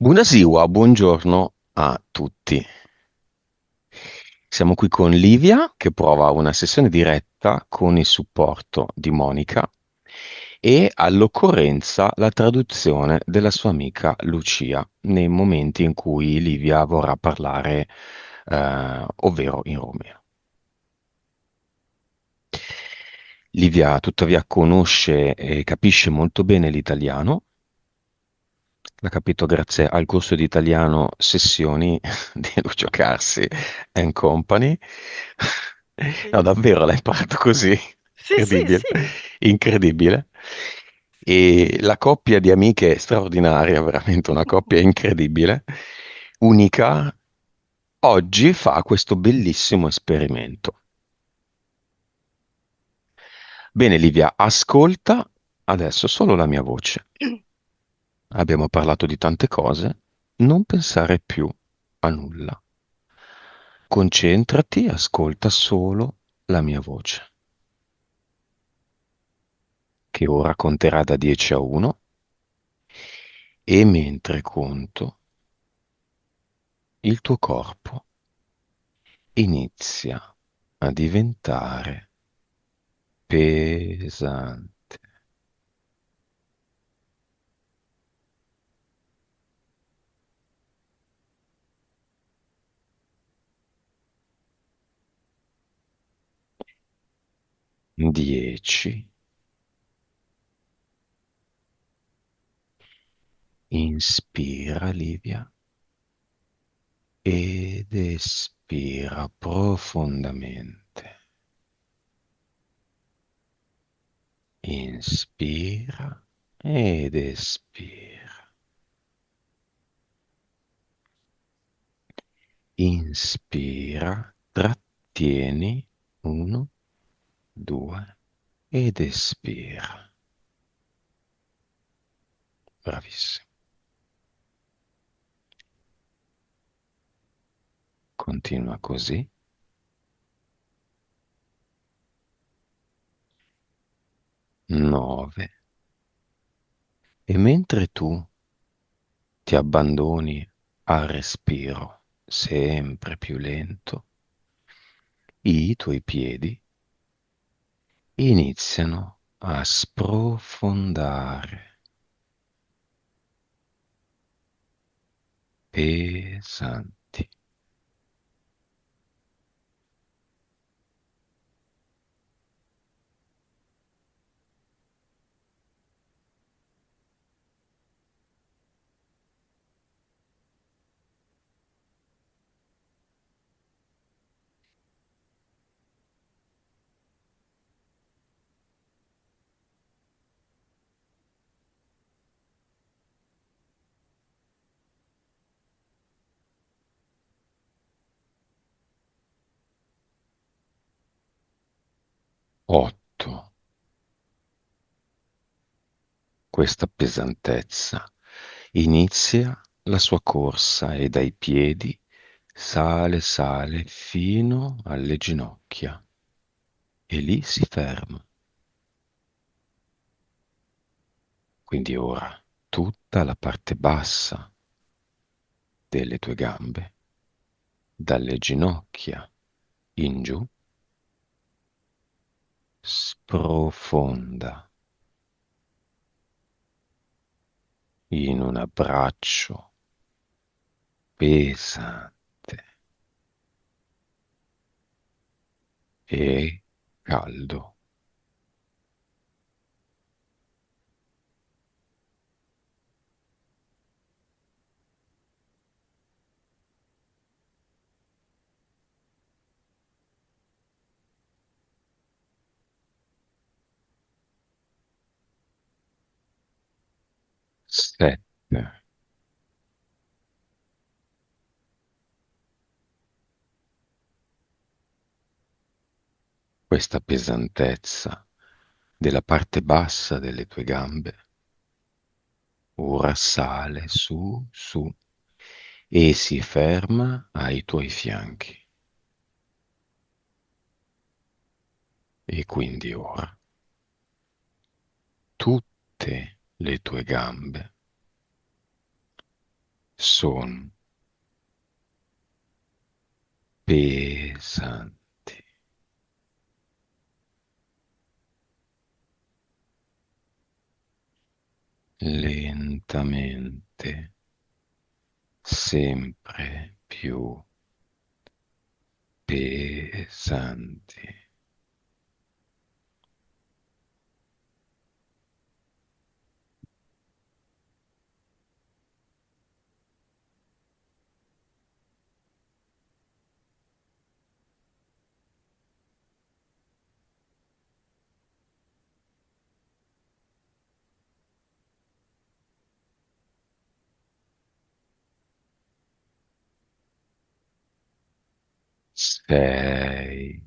Buonasera, buongiorno a tutti. Siamo qui con Livia che prova una sessione diretta con il supporto di Monica e all'occorrenza la traduzione della sua amica Lucia nei momenti in cui Livia vorrà parlare, ovvero in romeno. Livia tuttavia conosce e capisce molto bene l'italiano. L'ha capito grazie al corso di italiano Sessioni di Lucio Carsi and Company. No, Sì, davvero l'ha imparato così. sì, sì, Incredibile. sì. Incredibile. E la coppia di amiche è straordinaria, veramente una coppia incredibile, unica. Oggi fa questo bellissimo esperimento. Bene, Livia, ascolta adesso solo la mia voce. Abbiamo parlato di tante cose, non pensare più a nulla. Concentrati, ascolta solo la mia voce, che ora conterà da 10 a 1 e mentre conto, il tuo corpo inizia a diventare pesante. 10. Inspira, Livia, ed espira profondamente. Inspira ed espira. Inspira, trattieni, 1, 2 ed espira. Bravissimo. Continua così. 9. E mentre tu ti abbandoni al respiro sempre più lento, i tuoi piedi iniziano a sprofondare pesanti. 8. Questa pesantezza inizia la sua corsa e dai piedi sale, sale fino alle ginocchia e lì si ferma. Quindi ora tutta la parte bassa delle tue gambe, dalle ginocchia in giù, sprofonda in un abbraccio pesante e caldo. 7. Questa pesantezza della parte bassa delle tue gambe ora sale su, su e si ferma ai tuoi fianchi. E quindi ora tutte le tue gambe sono pesanti, lentamente, sempre più pesanti. Sei,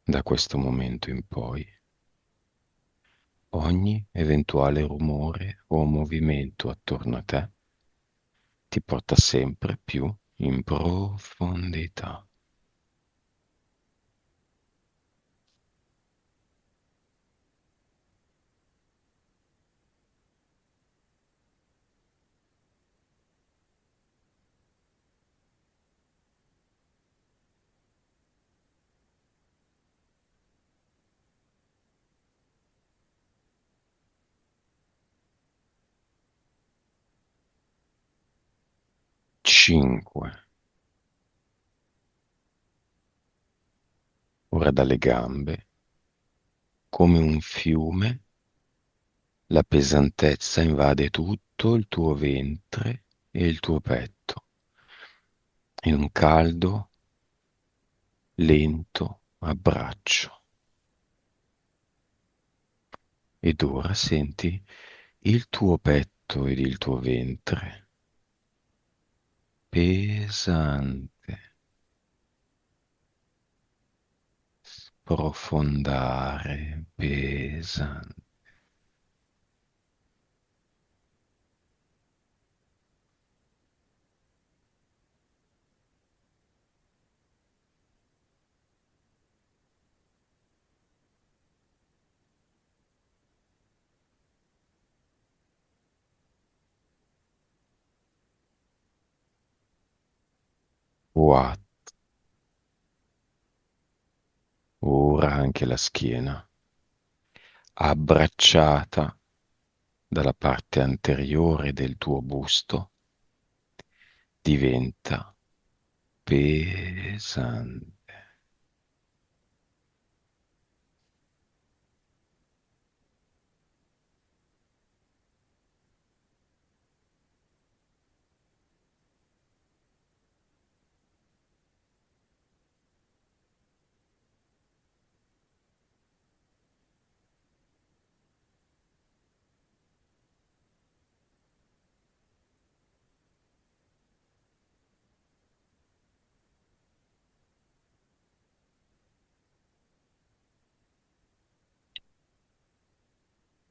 da questo momento in poi, ogni eventuale rumore o movimento attorno a te ti porta sempre più in profondità. 5. Ora dalle gambe, come un fiume, la pesantezza invade tutto il tuo ventre e il tuo petto, in un caldo, lento abbraccio. Ed ora senti il tuo petto ed il tuo ventre pesante, sprofondare, pesante. Quattro. Ora anche la schiena, abbracciata dalla parte anteriore del tuo busto, diventa pesante.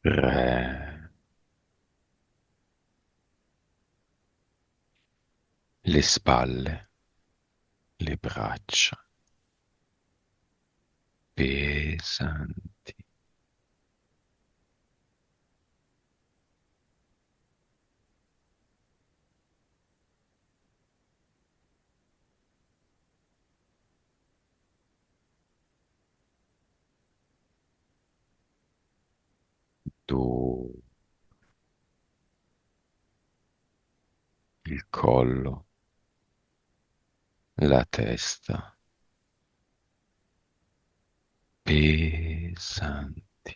Re, le spalle, le braccia, pesanti. Tu, il collo, la testa, pesanti.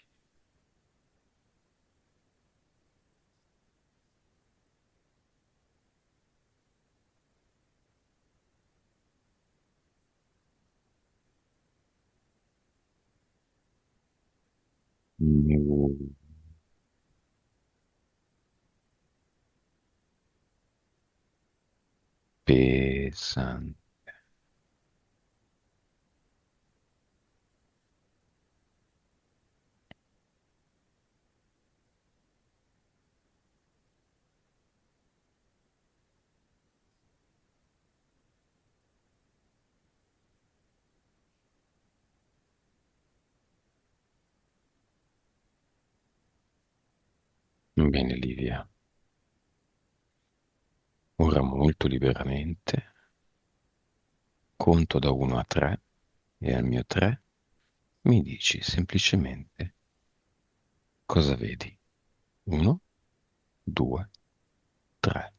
Nu- Pesanti. Bene, Livia. Respira molto liberamente. Conto da 1 a 3 e al mio 3 mi dici semplicemente cosa vedi. 1, 2, 3.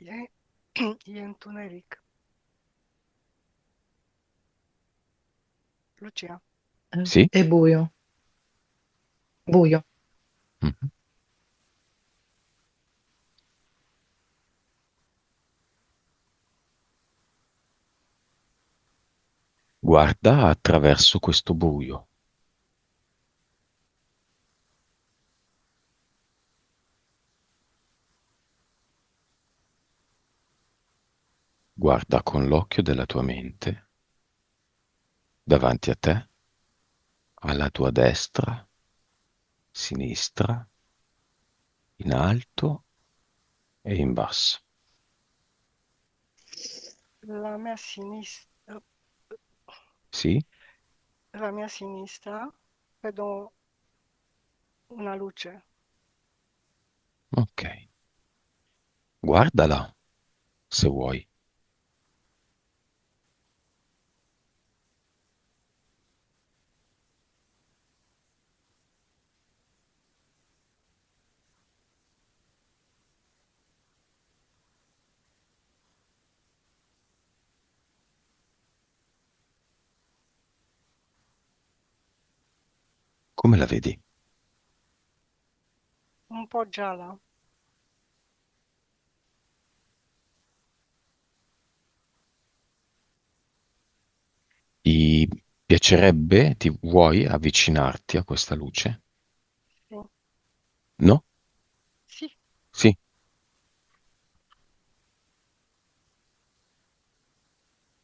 E, e întuneric. Lucia, Sì? È buio, buio. Mhm. Guarda attraverso questo buio. Guarda con l'occhio della tua mente davanti a te, alla tua destra, sinistra, in alto e in basso. la mia sinistra, Sì? la mia sinistra vedo una luce. Ok. Guardala se vuoi. Come la vedi? Un po' gialla. Ti piacerebbe, ti vuoi avvicinarti a questa luce? Sì, No? sì, Sì.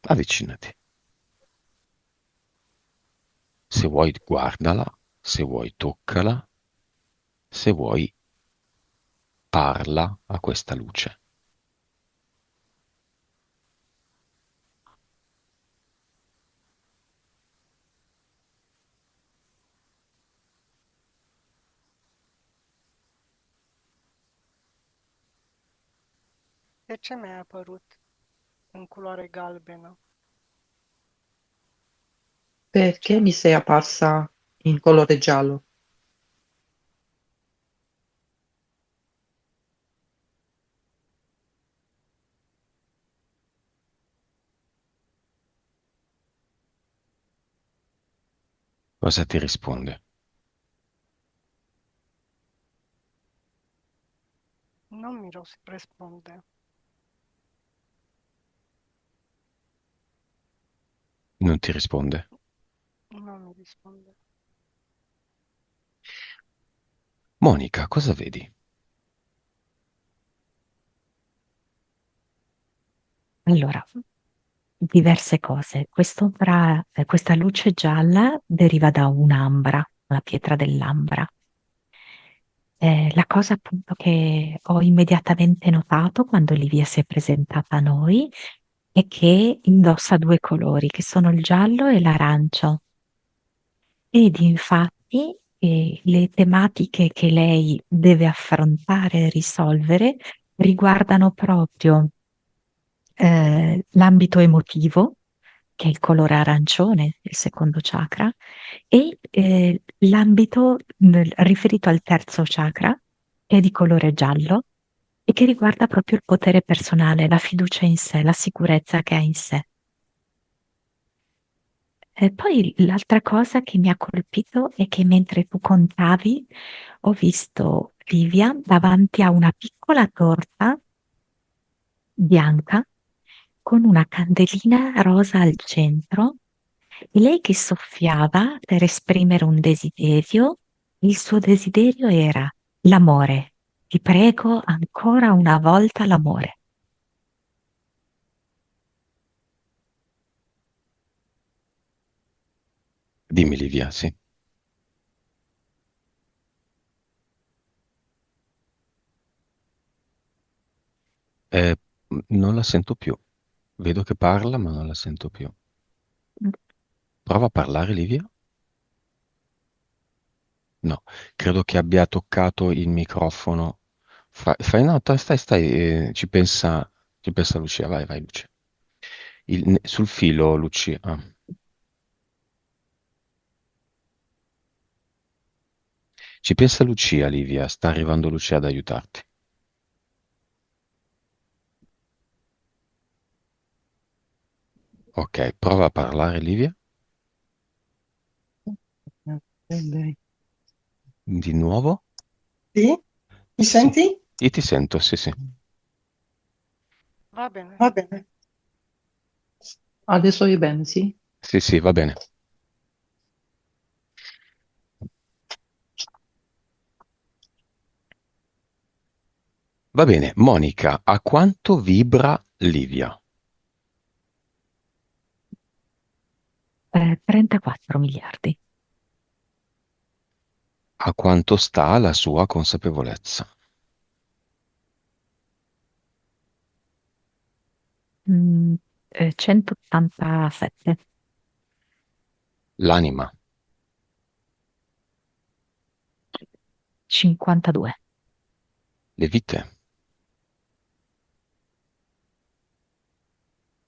Avvicinati. Se vuoi guardala, se vuoi toccala, se vuoi parla a questa luce. de ce mi-ai apărut în culoare galbenă? De Perché ce? mi sei apparsa in colore giallo? Cosa ti risponde? Non mi răspunde. Non ti risponde. Non mi risponde. Monica, cosa vedi? Allora, diverse cose. Questa luce gialla deriva da un'ambra, la pietra dell'ambra. La cosa appunto che ho immediatamente notato quando Livia si è presentata a noi è che indossa due colori, che sono il giallo e l'arancio. Ed infatti le tematiche che lei deve affrontare e risolvere riguardano proprio l'ambito emotivo, che è il colore arancione, il secondo chakra, e l'ambito riferito al terzo chakra, che è di colore giallo e che riguarda proprio il potere personale, la fiducia in sé, la sicurezza che ha in sé. E poi l'altra cosa che mi ha colpito è che mentre tu contavi, ho visto Livia davanti a una piccola torta bianca con una candelina rosa al centro e lei che soffiava per esprimere un desiderio. Il suo desiderio era l'amore. Ti prego ancora una volta l'amore. Dimmi, Livia, sì. Eh, non la sento più. Vedo che parla, ma non la sento più. Prova a parlare, Livia? No, credo che abbia toccato il microfono. No, stai, ci pensa Lucia, vai, vai, Lucia. Sul filo, Lucia. Ah. Ci pensa Lucia, Livia, sta arrivando Lucia ad aiutarti. Ok, prova a parlare, Livia. Lei. Di nuovo? Sì? Mi Sì, senti? io ti sento, sì, sì. Va bene. Va bene. Adesso è bene, sì? Sì, sì, va bene. Va bene, Monica, a quanto vibra Livia? 34 miliardi. A quanto sta la sua consapevolezza? Mm, 187. L'anima, 52. le vite,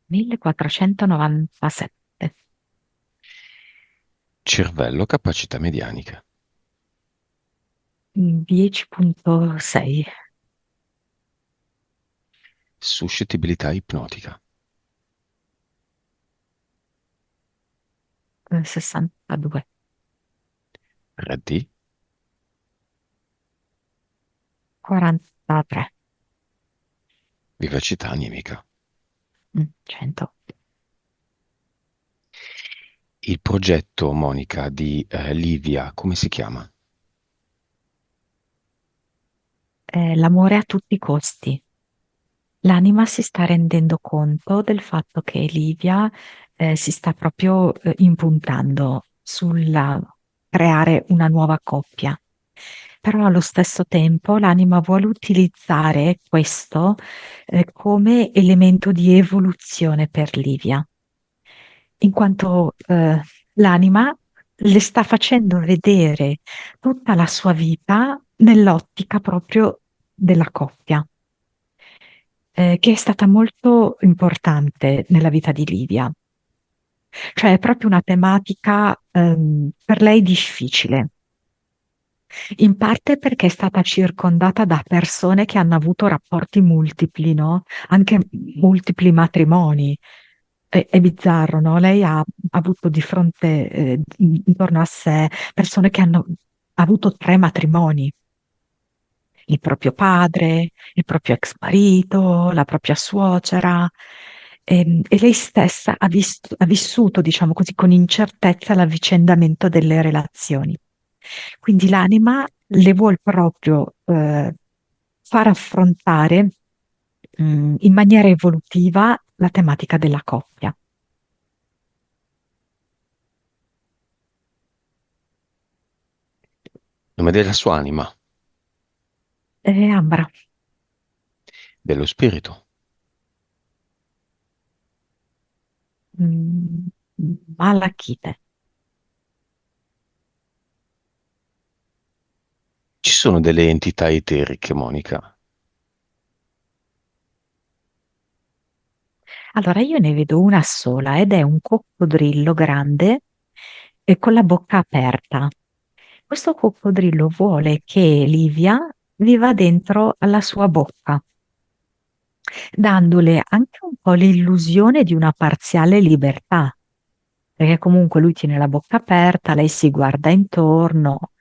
1497. cervello, capacità medianiche, 10,6. suscettibilità ipnotica, 62. 3D, 43. vivacità animica. 100. Il progetto, Monica, di Livia, come si chiama? L'amore a tutti i costi. L'anima si sta rendendo conto del fatto che Livia si sta proprio impuntando sulla creare una nuova coppia. Però allo stesso tempo l'anima vuole utilizzare questo come elemento di evoluzione per Livia, in quanto l'anima le sta facendo vedere tutta la sua vita nell'ottica proprio della coppia, che è stata molto importante nella vita di Livia. Cioè è proprio una tematica per lei difficile, in parte perché è stata circondata da persone che hanno avuto rapporti multipli, no? Anche multipli matrimoni. È bizzarro, no? Lei ha avuto di fronte, intorno a sé, persone che hanno avuto 3 matrimoni. Il proprio padre, il proprio ex marito, la propria suocera. E lei stessa ha vissuto, diciamo così, con incertezza l'avvicendamento delle relazioni. Quindi l'anima le vuol proprio far affrontare in maniera evolutiva la tematica della coppia. Nome della sua anima, Ambra, dello spirito. mm, Malachite. Ci sono delle entità eteriche, Monica. Allora io ne vedo una sola ed è un coccodrillo grande e con la bocca aperta. Questo coccodrillo vuole che Livia viva dentro alla sua bocca, dandole anche un po' l'illusione di una parziale libertà, perché comunque lui tiene la bocca aperta, lei si guarda intorno,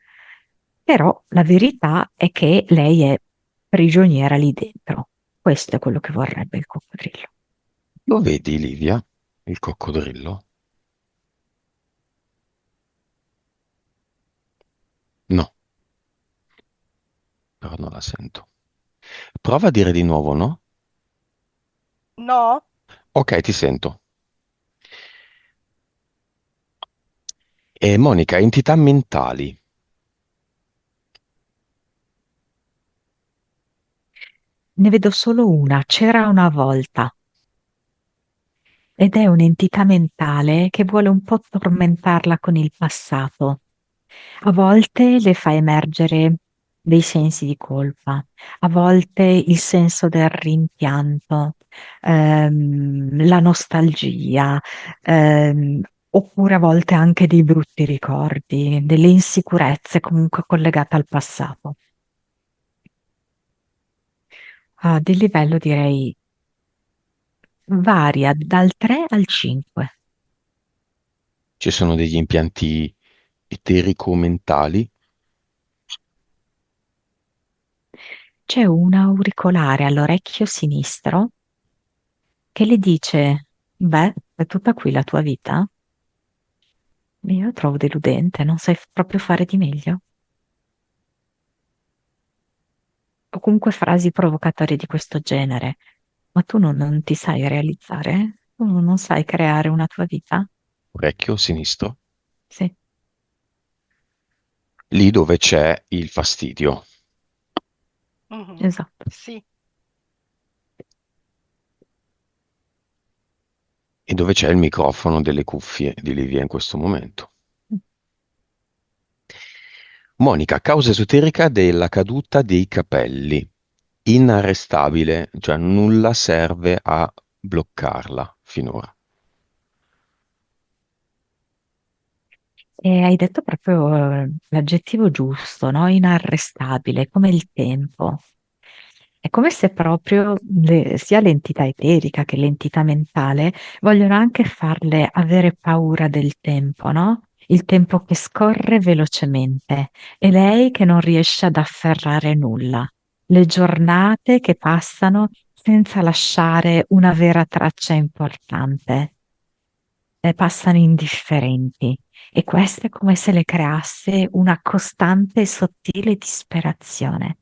però la verità è che lei è prigioniera lì dentro. Questo è quello che vorrebbe il coccodrillo. Lo vedi, Livia? Il coccodrillo? No, però non la sento. Prova a dire di nuovo, no? No? Ok, ti sento. Monica, entità mentali. Ne vedo solo una, c'era una volta, ed è un'entità mentale che vuole un po' tormentarla con il passato. A volte le fa emergere dei sensi di colpa, a volte il senso del rimpianto, la nostalgia, oppure a volte anche dei brutti ricordi, delle insicurezze comunque collegate al passato. Di livello direi varia dal 3 al 5. Ci sono degli impianti eterico-mentali. C'è un auricolare all'orecchio sinistro che le dice: Beh, è tutta qui la tua vita? Io lo trovo deludente, non sai proprio fare di meglio. O comunque frasi provocatorie di questo genere. Ma tu non ti sai realizzare? Tu non sai creare una tua vita? Orecchio sinistro, Sì, lì dove c'è il fastidio. Mhm. esatto. Sì. E dove c'è il microfono delle cuffie di Livia in questo momento. Monica, causa esoterica della caduta dei capelli. Inarrestabile, cioè nulla serve a bloccarla finora. E hai detto proprio l'aggettivo giusto, no? Inarrestabile, come il tempo. È come se proprio sia l'entità eterica che l'entità mentale vogliono anche farle avere paura del tempo, no? Il tempo che scorre velocemente e lei che non riesce ad afferrare nulla. Le giornate che passano senza lasciare una vera traccia importante, passano indifferenti. E questo è come se le creasse una costante e sottile disperazione,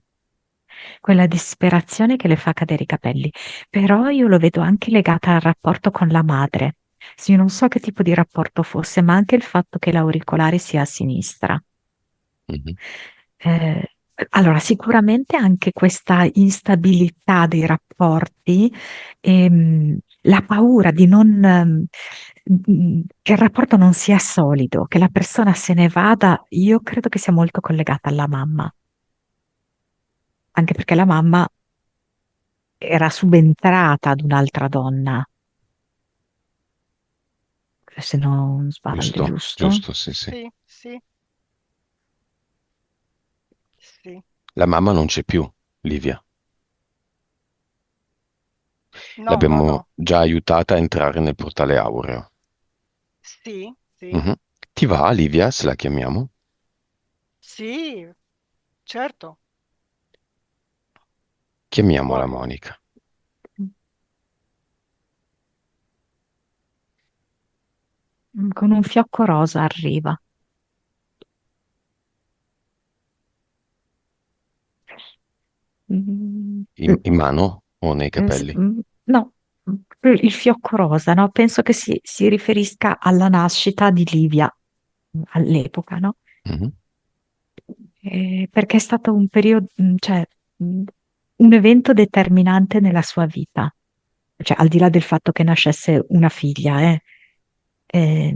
quella disperazione che le fa cadere i capelli. Però io lo vedo anche legata al rapporto con la madre. Sì, io non so che tipo di rapporto fosse, ma anche il fatto che l'auricolare sia a sinistra. Mhm. Eh, allora, sicuramente anche questa instabilità dei rapporti, la paura di non, che il rapporto non sia solido, che la persona se ne vada, io credo che sia molto collegata alla mamma, anche perché la mamma era subentrata ad un'altra donna, se non sbaglio, Giusto, giusto? giusto, sì, sì. Sì, sì, sì. La mamma non c'è più, Livia. No, no, L'abbiamo no. già aiutata a entrare nel portale aureo. Sì, sì, Mhm. Ti va, Livia, se la chiamiamo? sì, certo. Chiamiamola Può. Monica. Con un fiocco rosa arriva. Mm, In mano o nei capelli? no, il fiocco rosa, no? Penso che si riferisca alla nascita di Livia all'epoca, no? Mhm. Perché è stato un periodo, cioè, un evento determinante nella sua vita, cioè al di là del fatto che nascesse una figlia, Eh,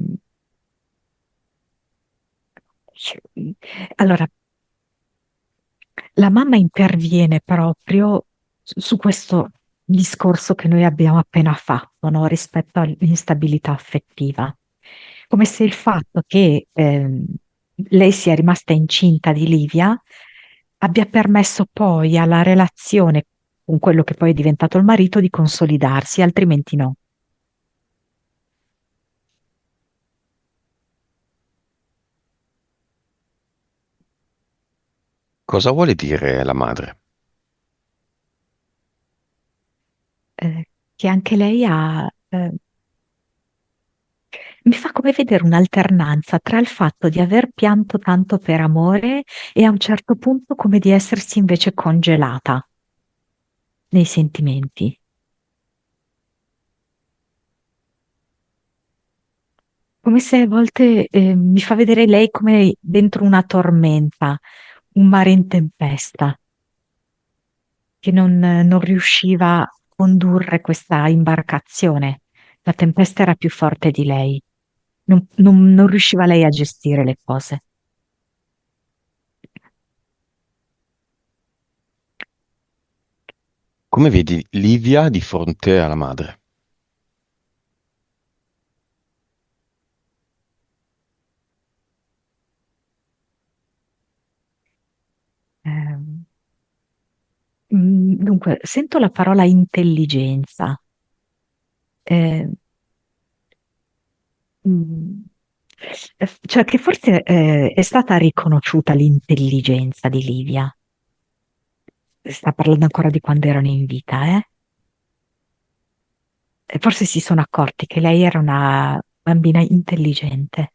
allora, la mamma interviene proprio su questo discorso che noi abbiamo appena fatto, no? Rispetto all'instabilità affettiva. Come se il fatto che lei sia rimasta incinta di Livia abbia permesso poi alla relazione con quello che poi è diventato il marito di consolidarsi, altrimenti no. Cosa vuole dire la madre? Che anche lei ha, mi fa come vedere un'alternanza tra il fatto di aver pianto tanto per amore e a un certo punto come di essersi invece congelata nei sentimenti. Come se a volte mi fa vedere lei come dentro una tormenta, un mare in tempesta. che non riusciva a condurre questa imbarcazione. La tempesta era più forte di lei. Non riusciva lei a gestire le cose. Come vedi Livia di fronte alla madre? Ehm, Dunque, sento la parola intelligenza. Eh, mm, cioè che forse è stata riconosciuta l'intelligenza di Livia. Sta parlando ancora di quando erano in vita, eh? E forse si sono accorti che lei era una bambina intelligente,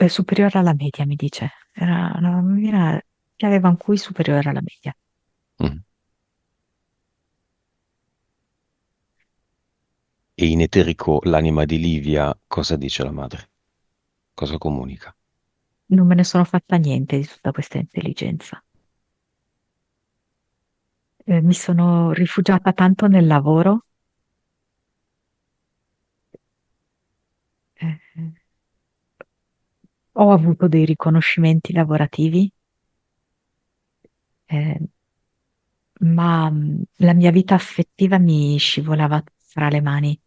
superiore alla media, mi dice. Era una bambina che aveva un QI superiore alla media. Mm. E in eterico l'anima di Livia cosa dice la madre? Cosa comunica? Non me ne sono fatta niente di tutta questa intelligenza. Mi sono rifugiata tanto nel lavoro. eh, Ho avuto dei riconoscimenti lavorativi, eh, ma la mia vita affettiva mi scivolava fra le mani.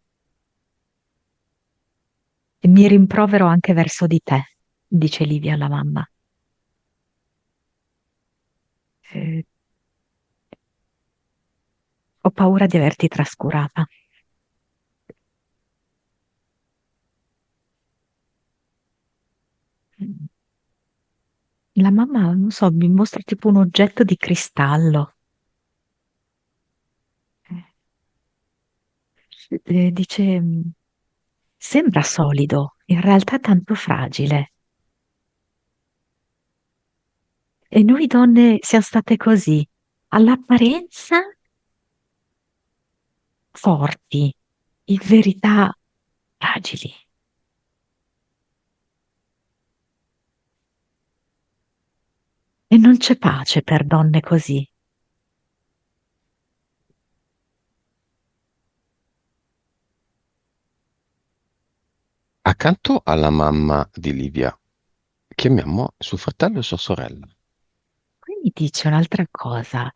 E mi rimprovero anche verso di te, dice Livia alla mamma. Eh, Ho paura di averti trascurata. La mamma, non so, mi mostra tipo un oggetto di cristallo. Dice, sembra solido, in realtà è tanto fragile. E noi donne siamo state così, all'apparenza forti, in verità fragili. E non c'è pace per donne così. Accanto alla mamma di Livia, chiamiamo suo fratello e sua sorella. Qui mi dice un'altra cosa.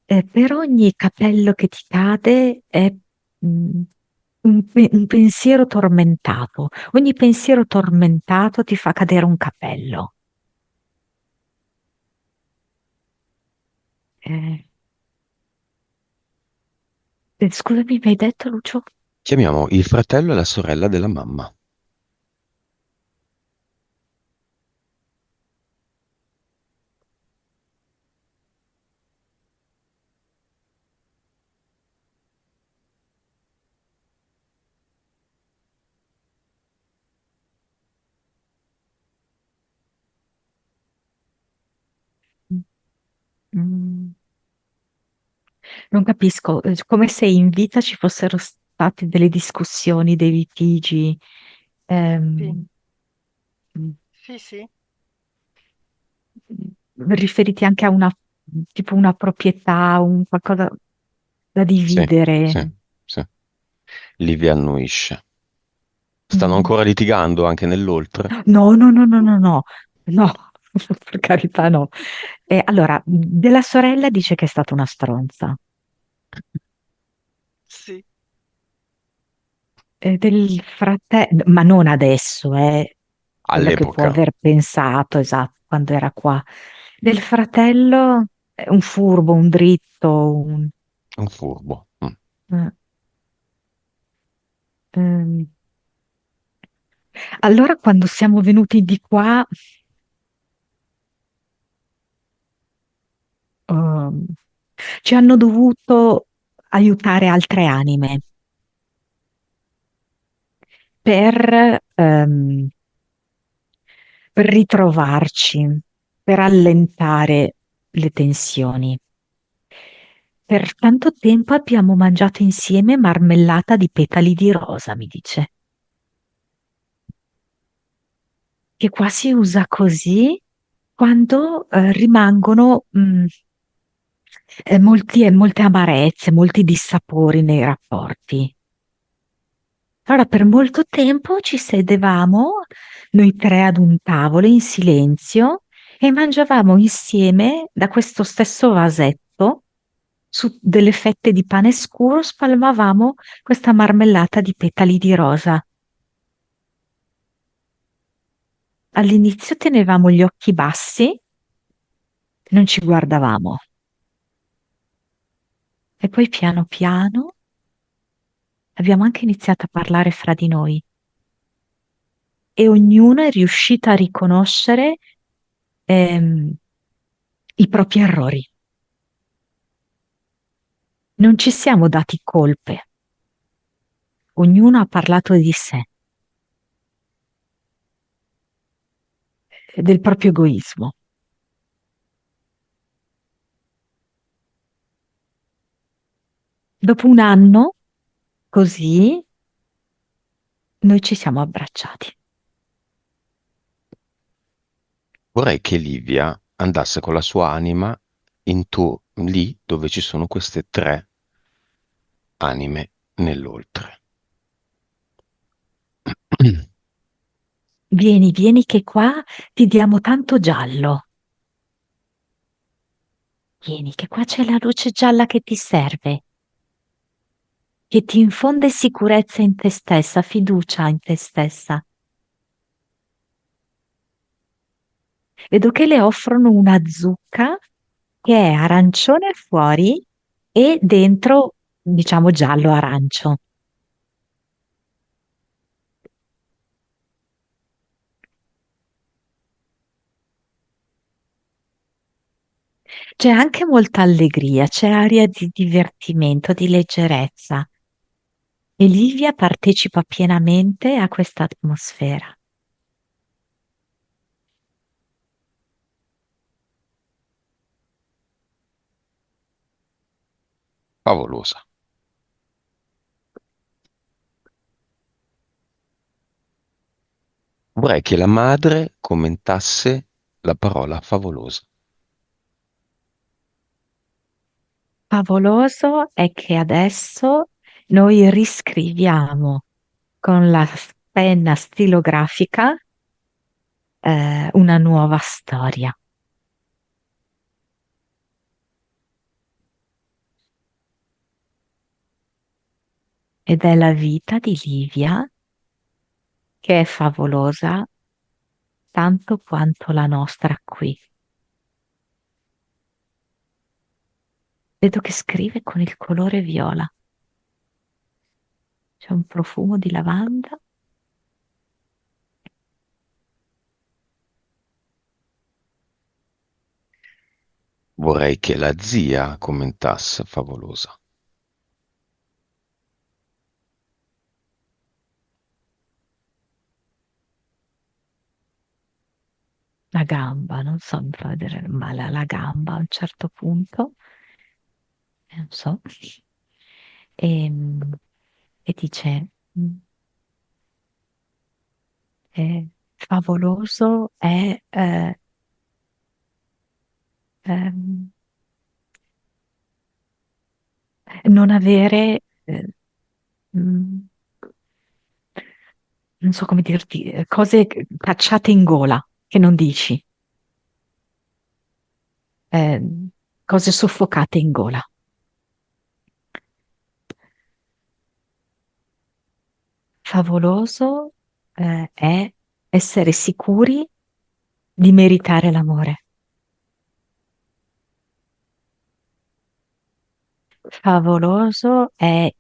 Per ogni capello che ti cade è mm, un pensiero tormentato. Ogni pensiero tormentato ti fa cadere un capello. Eh, Scusami, mi hai detto, Lucio? Chiamiamo il fratello e la sorella della mamma. Mm, Non capisco, come se in vita ci fossero state delle discussioni, dei litigi, Sì, ehm, sì, sì, riferiti anche a una, tipo una proprietà, un qualcosa da Sì, dividere. sì, sì. Livia annuisce. Stanno Mm. ancora litigando anche nell'oltre? No, no, no, no, no, no, no, per carità no. Allora, della sorella dice che è stata una stronza. sì, Del fratello, ma non adesso, quello che può All'epoca, aver pensato, esatto, quando era qua. Del fratello, un furbo, un dritto, un furbo. Mm. eh, ehm. Allora, quando siamo venuti di qua, ehm, ci hanno dovuto aiutare altre anime per, per ritrovarci, per allentare le tensioni. Per tanto tempo abbiamo mangiato insieme marmellata di petali di rosa, mi dice, che qua si usa così quando rimangono, molte amarezze, molti dissapori nei rapporti. Allora, per molto tempo ci sedevamo noi tre ad un tavolo in silenzio e mangiavamo insieme da questo stesso vasetto, su delle fette di pane scuro, spalmavamo questa marmellata di petali di rosa. All'inizio tenevamo gli occhi bassi, non ci guardavamo. E poi piano piano abbiamo anche iniziato a parlare fra di noi e ognuno è riuscito a riconoscere ehm, i propri errori. Non ci siamo dati colpe, ognuno ha parlato di sé, del proprio egoismo. Dopo un anno, così, noi ci siamo abbracciati. Vorrei che Livia andasse con la sua anima lì dove ci sono queste tre anime nell'oltre. Vieni, vieni che qua ti diamo tanto giallo. Vieni, che qua c'è la luce gialla che ti serve, che ti infonde sicurezza in te stessa, fiducia in te stessa. Vedo che le offrono una zucca che è arancione fuori e dentro, diciamo, giallo-arancio. C'è anche molta allegria, c'è aria di divertimento, di leggerezza. E Livia partecipa pienamente a questa atmosfera. Favolosa. Vorrei che la madre commentasse la parola favolosa. Favoloso è che adesso noi riscriviamo con la penna stilografica una nuova storia. Ed è la vita di Livia che è favolosa tanto quanto la nostra qui. Vedo che scrive con il colore viola. C'è un profumo di lavanda. Vorrei che la zia commentasse favolosa. La gamba, non so, mi fa vedere male alla gamba a un certo punto, non so, e, e dice, favoloso è ehm, non avere, mm, non so come dirti, cose cacciate in gola che non dici, cose soffocate in gola. Favoloso, è essere sicuri di meritare l'amore. Favoloso è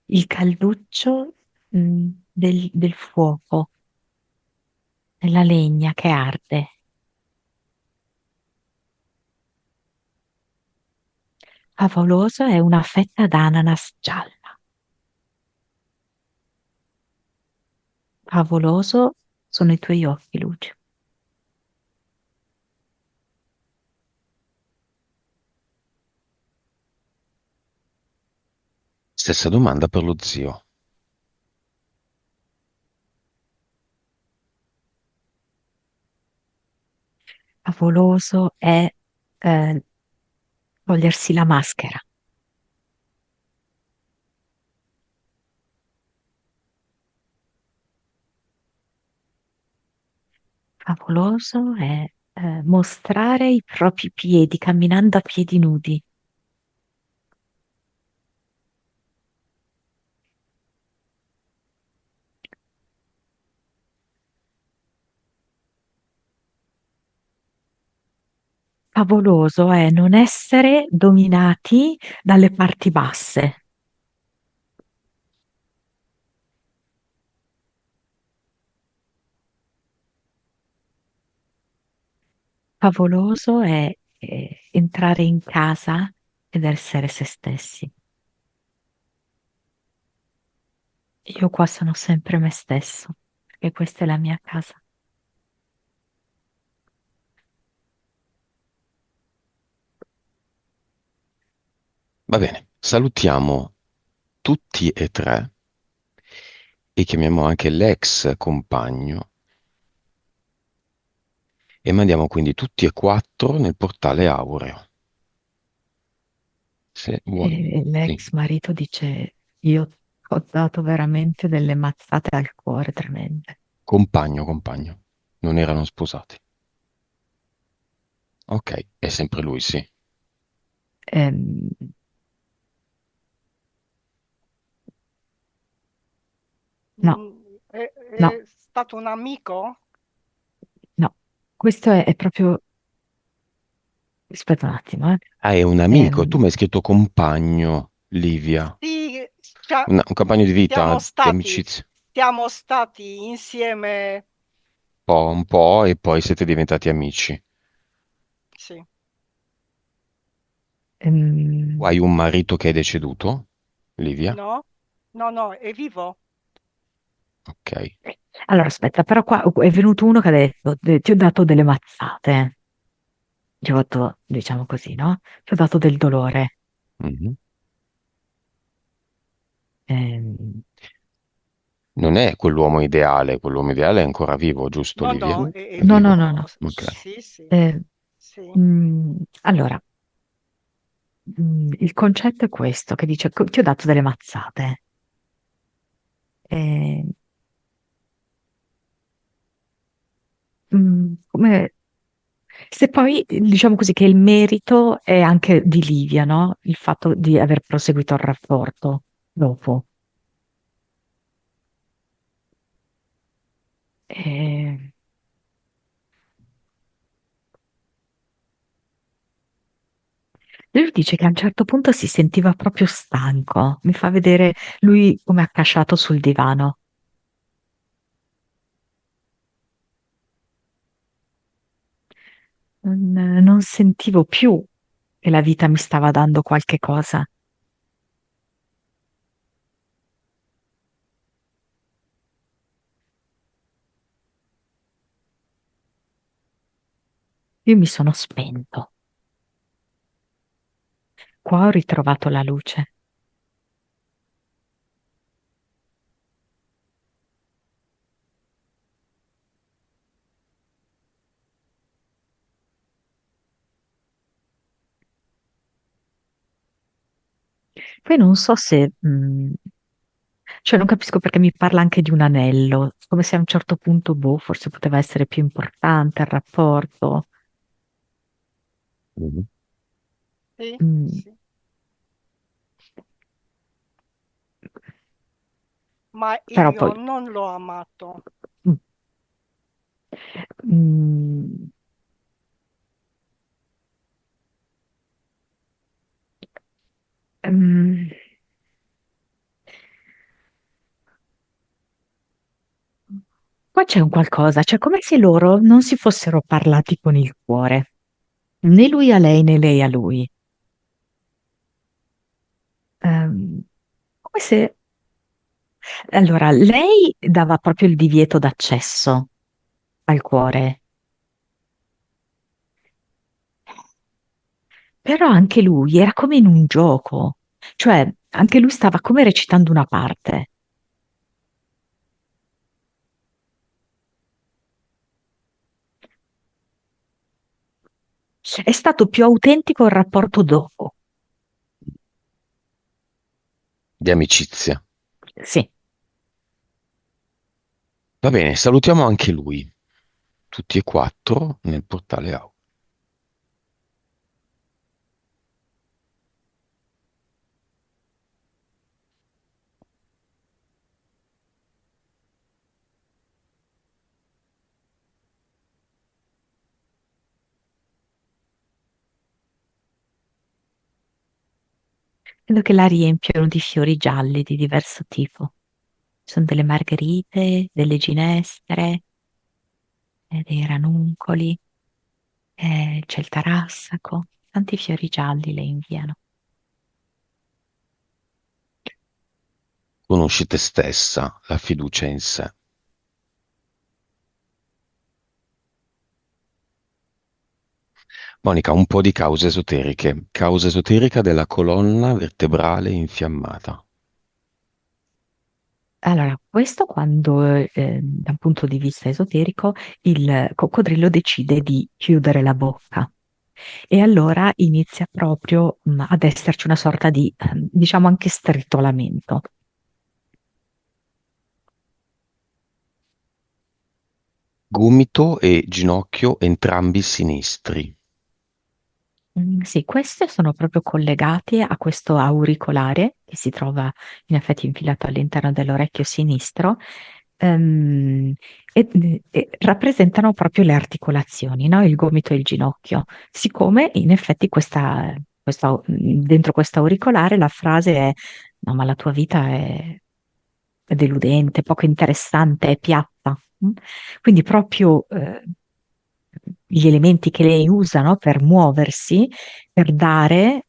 il calduccio del fuoco, della legna che arde. Favoloso è una fetta d'ananas gialla. Favoloso sono i tuoi occhi, Lucio. Stessa domanda per lo zio. Favoloso è eh, togliersi la maschera. Favoloso è mostrare i propri piedi camminando a piedi nudi. Favoloso è non essere dominati dalle parti basse. Favoloso è entrare in casa ed essere se stessi. Io qua sono sempre me stesso, perché questa è la mia casa. Va bene, salutiamo tutti e tre e chiamiamo anche l'ex compagno e mandiamo quindi tutti e quattro nel portale aureo. Se vuoi. E Sì. l'ex marito dice, io ho dato veramente delle mazzate al cuore tremende. Compagno, compagno. Non erano sposati. Ok, è sempre lui, sì. Ehm, no, È no, stato un amico? no, questo è proprio, aspetta un attimo, eh. Ah, è un amico. Tu Ehm, mi hai scritto compagno, Livia. Sì, cioè, Un compagno di vita, siamo di stati, amicizia. siamo stati insieme, Un po' e poi siete diventati amici. sì, Tu ehm, hai un marito che è deceduto, Livia? no? No, no, è vivo. Ok. allora, aspetta, però qua è venuto uno che ha detto, ti ho dato delle mazzate, ti ho fatto, diciamo così, no? Ti ho dato del dolore. Mhm. Ehm, Non è quell'uomo ideale è ancora vivo, giusto, No, Livia? no, è È no, no, no, vivo? no. vivo. Ok. Sì, sì, Eh, sì. allora, il concetto è questo, che dice, ti ho dato delle mazzate. Eh, come, se poi diciamo così che il merito è anche di Livia, no? Il fatto di aver proseguito il rapporto dopo. Eh, lui dice che a un certo punto si sentiva proprio stanco. Mi fa vedere lui come accasciato sul divano. Non sentivo più che la vita mi stava dando qualche cosa. Io mi sono spento. Qua ho ritrovato la luce. Poi non so se, cioè non capisco perché mi parla anche di un anello, come se a un certo punto, boh, forse poteva essere più importante il rapporto. Mhm. Sì, Mm, sì. Ma però io poi, non l'ho amato. mm, mm, mm, qua c'è un qualcosa, cioè come se loro non si fossero parlati con il cuore, né lui a lei né lei a lui. Come se, allora, lei dava proprio il divieto d'accesso al cuore. Però anche lui era come in un gioco, cioè anche lui stava come recitando una parte. È stato più autentico il rapporto dopo. Di amicizia. Sì. Va bene, salutiamo anche lui, tutti e quattro nel portale audio. Vedo che la riempiono di fiori gialli di diverso tipo. Ci sono delle margherite, delle ginestre, dei ranuncoli, c'è il tarassaco, tanti fiori gialli le inviano. Conosci te stessa, la fiducia in sé. Monica, un po' di cause esoteriche. Causa esoterica della colonna vertebrale infiammata. Allora, questo quando, da un punto di vista esoterico, il coccodrillo decide di chiudere la bocca e allora inizia proprio, ad esserci una sorta di, diciamo anche stritolamento. Gomito e ginocchio entrambi sinistri. Sì, queste sono proprio collegate a questo auricolare che si trova in effetti infilato all'interno dell'orecchio sinistro, ehm, e rappresentano proprio le articolazioni, no? Il gomito e il ginocchio. Siccome in effetti dentro questo auricolare la frase è: no, ma la tua vita è deludente, poco interessante, è piatta. Quindi proprio gli elementi che lei usa, no, per muoversi, per dare,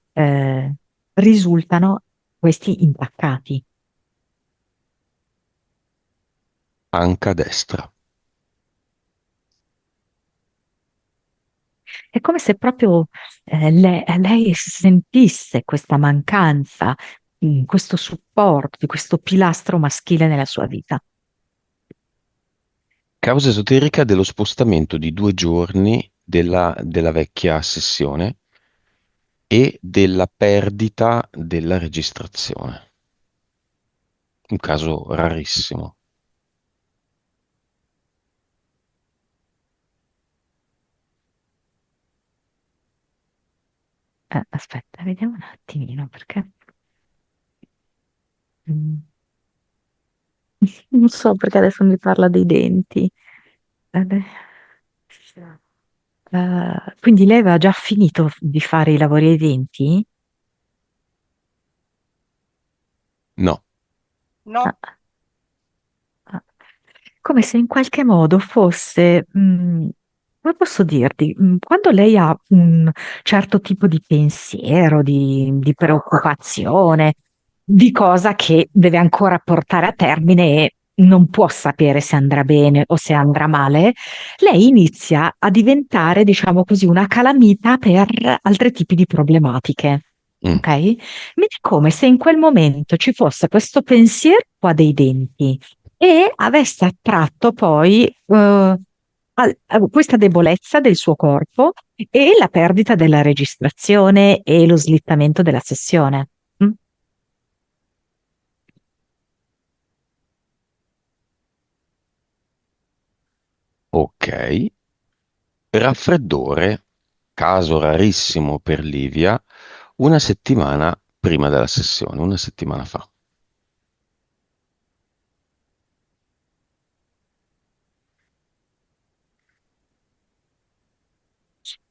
risultano questi intaccati. Anca destra. È come se proprio lei sentisse questa mancanza, questo supporto, di questo pilastro maschile nella sua vita. Causa esoterica dello spostamento di 2 giorni della vecchia sessione e della perdita della registrazione. Un caso rarissimo. Aspetta, vediamo un attimino perché. Mm, Non so perché adesso mi parla dei denti. Vabbè. Quindi lei aveva già finito di fare i lavori ai denti? No, No, Ah, ah. Come se in qualche modo fosse, come posso dirti, quando lei ha un certo tipo di pensiero, di preoccupazione, di cosa che deve ancora portare a termine e non può sapere se andrà bene o se andrà male, lei inizia a diventare, diciamo così, una calamita per altri tipi di problematiche. mm, Ok? Mi è come se in quel momento ci fosse questo pensiero qua dei denti e avesse attratto poi a questa debolezza del suo corpo e la perdita della registrazione e lo slittamento della sessione. Mm? ok. Raffreddore, caso rarissimo per Livia, una settimana prima della sessione, una settimana fa.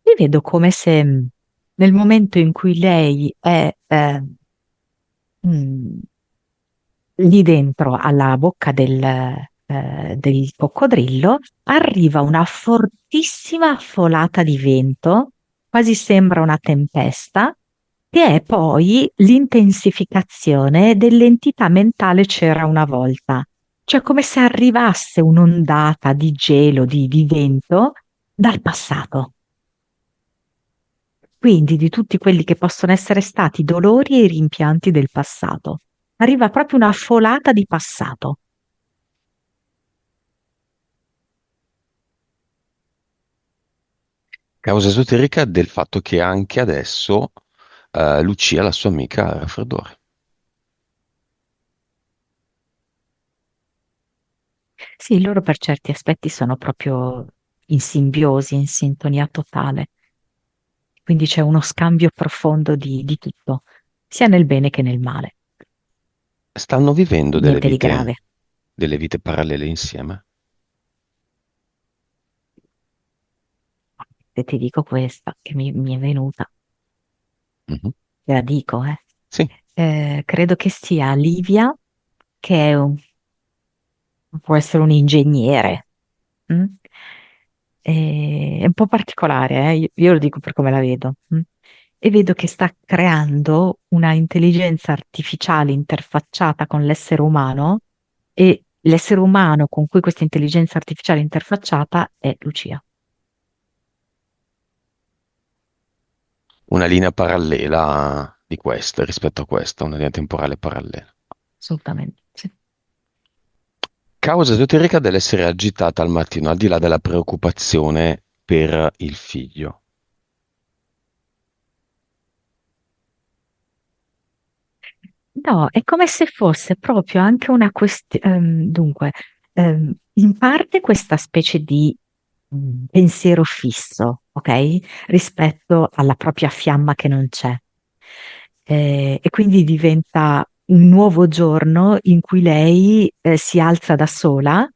Io vedo come se nel momento in cui lei è mm, lì dentro alla bocca del coccodrillo, arriva una fortissima folata di vento, quasi sembra una tempesta, che è poi l'intensificazione dell'entità mentale c'era una volta. Cioè come se arrivasse un'ondata di gelo, di vento dal passato. Quindi di tutti quelli che possono essere stati dolori e rimpianti del passato. Arriva proprio una folata di passato. Causa esoterica del fatto che anche adesso Lucia, la sua amica, ha il raffreddore. Sì, loro per certi aspetti sono proprio in simbiosi, in sintonia totale. Quindi c'è uno scambio profondo di tutto, sia nel bene che nel male. Stanno vivendo Niente di grave. delle vite parallele insieme. Se ti dico questa, che mi è venuta, Mhm. te la dico, eh. Sì, Credo che sia Livia, che può essere un ingegnere. Mm? È un po' particolare, io lo dico per come la vedo. Mm? E vedo che sta creando una intelligenza artificiale interfacciata con l'essere umano e l'essere umano con cui questa intelligenza artificiale interfacciata è Lucia. una linea parallela di questa rispetto a questa, una linea temporale parallela. Assolutamente, sì. Causa esoterica dell'essere agitata al mattino, al di là della preoccupazione per il figlio. No, è come se fosse proprio anche una questione, dunque, in parte questa specie di pensiero fisso, ok? Rispetto alla propria fiamma che non c'è. E quindi diventa un nuovo giorno in cui lei si alza da sola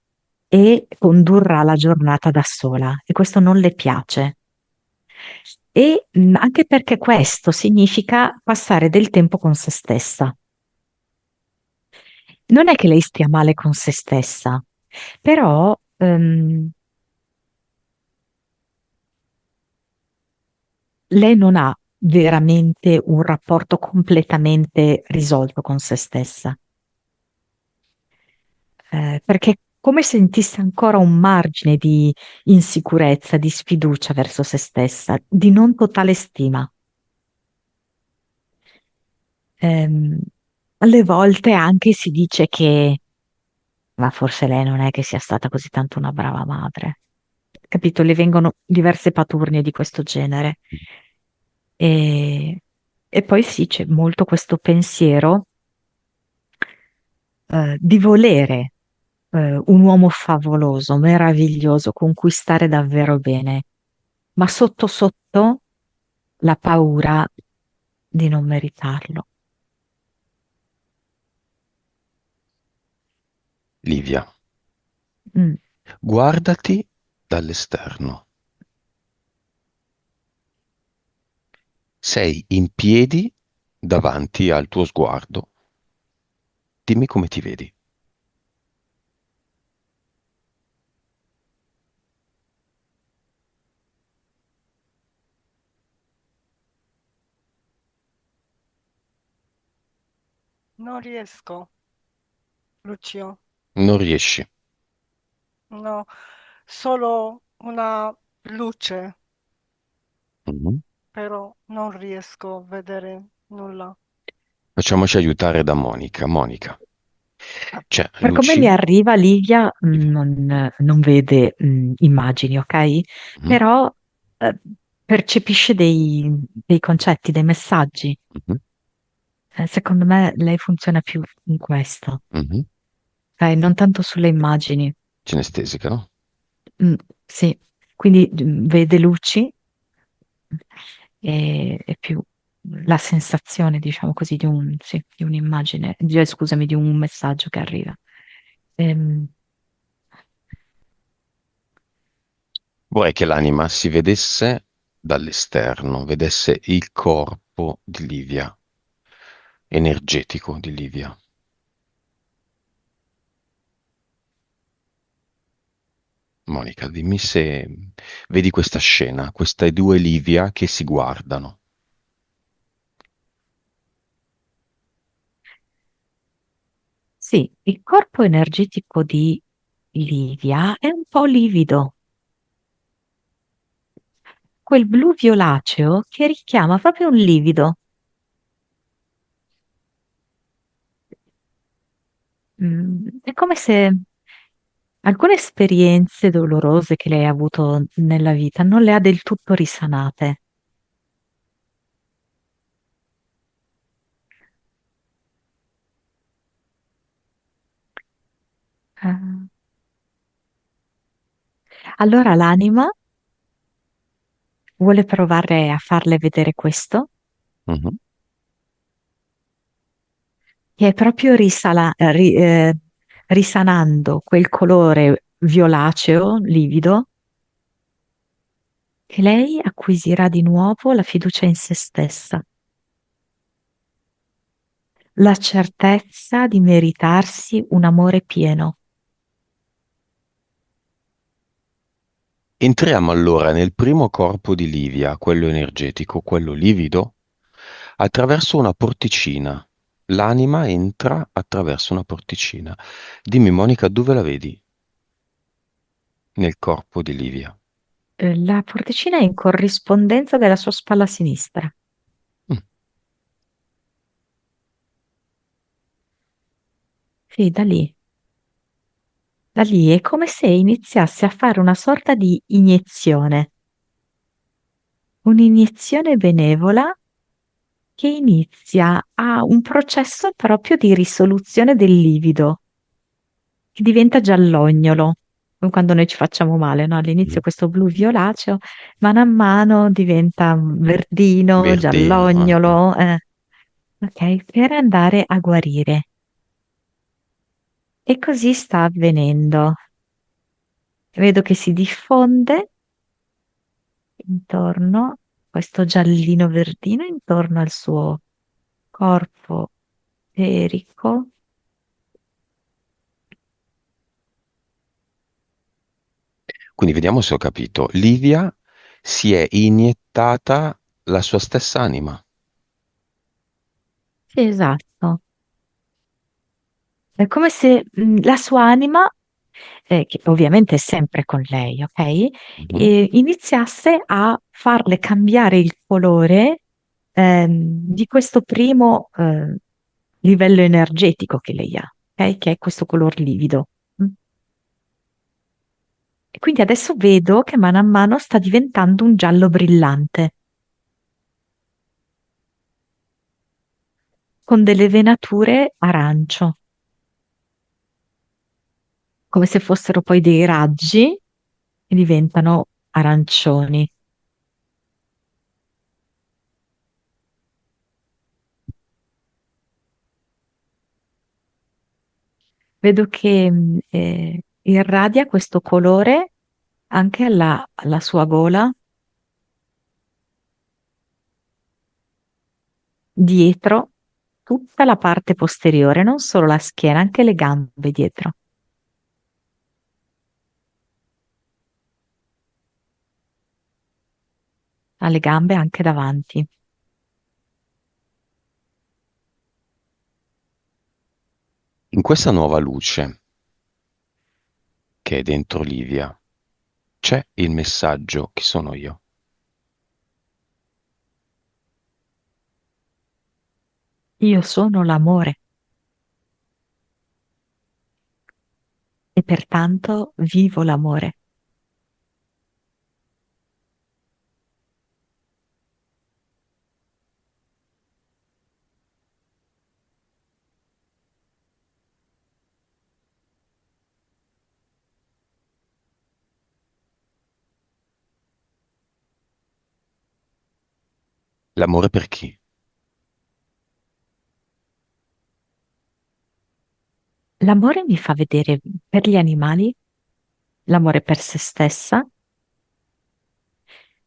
e condurrà la giornata da sola e questo non le piace. E anche perché questo significa passare del tempo con se stessa. Non è che lei stia male con se stessa, però lei non ha veramente un rapporto completamente risolto con se stessa, perché è come sentisse ancora un margine di insicurezza, di sfiducia verso se stessa, di non totale stima. Ehm, Alle volte anche si dice che, ma forse lei non è che sia stata così tanto una brava madre. Capito? Le vengono diverse paturnie di questo genere. E, e poi sì, c'è molto questo pensiero di volere un uomo favoloso, meraviglioso, con cui stare davvero bene, ma sotto sotto la paura di non meritarlo. Livia, Mm. guardati dall'esterno. Sei in piedi davanti al tuo sguardo. Dimmi come ti vedi. Non riesco, Lucio. Non riesci. No, solo una luce, Mhm. però non riesco a vedere nulla. Facciamoci aiutare da Monica. Monica, c'è Per come mi Lucia. arriva, Livia non vede immagini, ok? Mhm, Però eh, percepisce dei concetti, dei messaggi. mhm, Secondo me lei funziona più in questo, mhm. ok? Non tanto sulle immagini. Cinestesica, no? Mm, sì, quindi vede luci e più la sensazione, diciamo così, sì, di un'immagine, scusami, di un messaggio che arriva. Ehm, Vorrei che l'anima si vedesse dall'esterno, vedesse il corpo di Livia, energetico di Livia. Monica, dimmi se vedi questa scena, queste due Livia che si guardano. sì, il corpo energetico di Livia è un po' livido, quel blu violaceo che richiama proprio un livido. È come se Alcune esperienze dolorose che lei ha avuto nella vita non le ha del tutto risanate. Ah. Allora l'anima vuole provare a farle vedere questo, Mhm. che è proprio risanando quel colore violaceo, livido, che lei acquisirà di nuovo la fiducia in se stessa, la certezza di meritarsi un amore pieno. Entriamo allora nel primo corpo di Livia, quello energetico, quello livido, attraverso una porticina. L'anima entra attraverso una porticina. Dimmi, Monica, dove la vedi nel corpo di Livia? La porticina è in corrispondenza della sua spalla sinistra. Mm. Sì, da lì. Da lì è come se iniziasse a fare una sorta di iniezione, un'iniezione benevola che inizia a un processo proprio di risoluzione del livido, che diventa giallognolo, come quando noi ci facciamo male, no? Mm. All'inizio questo blu violaceo, mano a mano diventa verdino, Verdino. giallognolo, ok? Per andare a guarire. E così sta avvenendo. Vedo che si diffonde intorno, questo giallino verdino intorno al suo corpo eterico. Quindi vediamo se ho capito. Livia si è iniettata la sua stessa anima. Sì, esatto. È come se la sua anima, che ovviamente è sempre con lei, ok? Mhm. Iniziasse a farle cambiare il colore di questo primo livello energetico che lei ha, ok? Che è questo color livido. Mm. E quindi adesso vedo che mano a mano sta diventando un giallo brillante, con delle venature arancio, come se fossero poi dei raggi e diventano arancioni. Vedo che irradia questo colore anche alla sua gola, dietro tutta la parte posteriore, non solo la schiena, anche le gambe dietro. Ha le gambe anche davanti. In questa nuova luce che è dentro Livia c'è il messaggio chi sono io. Io sono l'amore e pertanto vivo l'amore. L'amore per chi? L'amore mi fa vedere per gli animali, l'amore per se stessa,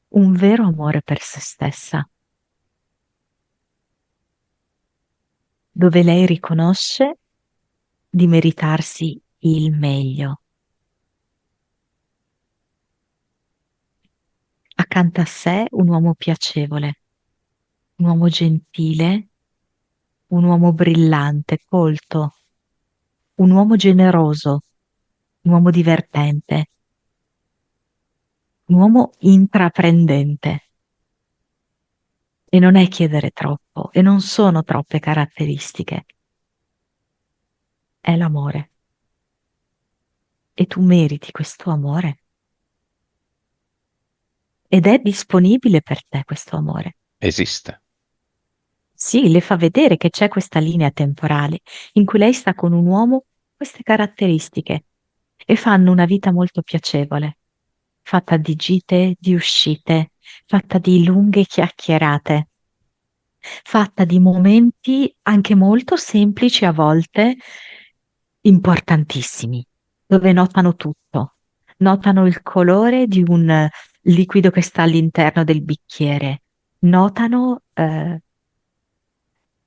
un vero amore per se stessa, dove lei riconosce di meritarsi il meglio. Accanto a sé un uomo piacevole, un uomo gentile, un uomo brillante, colto, un uomo generoso, un uomo divertente, un uomo intraprendente. E non è chiedere troppo, e non sono troppe caratteristiche, è l'amore. e tu meriti questo amore ed è disponibile per te questo amore. Esiste. Sì, le fa vedere che c'è questa linea temporale in cui lei sta con un uomo queste caratteristiche e fanno una vita molto piacevole, fatta di gite, di uscite, fatta di lunghe chiacchierate, fatta di momenti anche molto semplici a volte, importantissimi, dove notano tutto. Notano il colore di un liquido che sta all'interno del bicchiere, notano